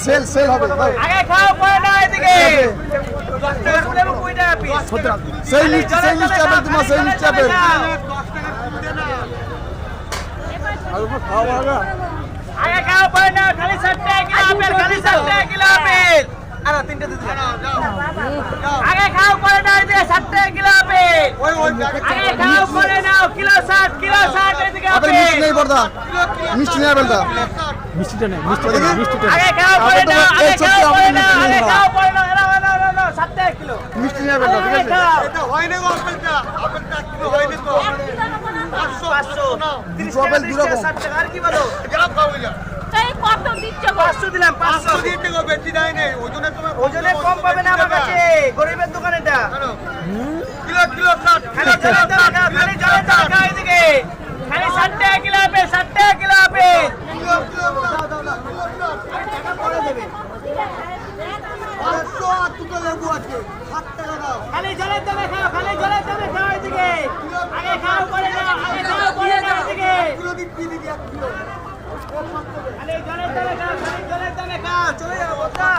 Sell হবে আগে খাও পরে না এদিকে সেই মিষ্টি আপেল তোমার সেই মিষ্টি আপেল আগে খাও পরে না খালি 60 টাকা কিলো আপেল খালি 60 টাকা কিলো আপেল আর তিনটে দিতে আগে খাও পরে না এদিকে 60 টাকা কিলো আপেল আগে খাও পরে নাও কিলো 60 এদিকে আপেল মিষ্টি নেই বড়দা মিষ্টি নেই আপেলটা মিষ্টিটা নেই মিষ্টিটা আগে খাও পরে নাও আগে খাও পরে নাও আগে খাও পরে নাও না 60 টাকা কিলো মিষ্টি নেই আপেলটা ঠিক আছে এটা হয় না গো আপেলটা কিলো হয় না তো 500 দুটো আপেল দু রকম 60 টাকা আর কি বলো গ্রাম খাওয়া যায় তাই কত দিচ্ছ গো? 500 দিলাম 500 দিতে গো বেশি দেয় নেই ওজনে তোমার ওজনে কম পাবে না আমার কাছে গরিবের দোকান এটা কিলো 60 খালি জলে টাকা এদিকে খালি 60 টাকা কিলো আপেল 60 টাকা কিলো আপেল টাকা পরে দেবে খালি জলের দামে খাও খালি জলের দামে খাও এদিকে আগে খাও পরে নাও আগে খাও পরে নাও এদিকে খালি জলের দামে খাও খালি জলের দামে খাও চলে যাও বড়দা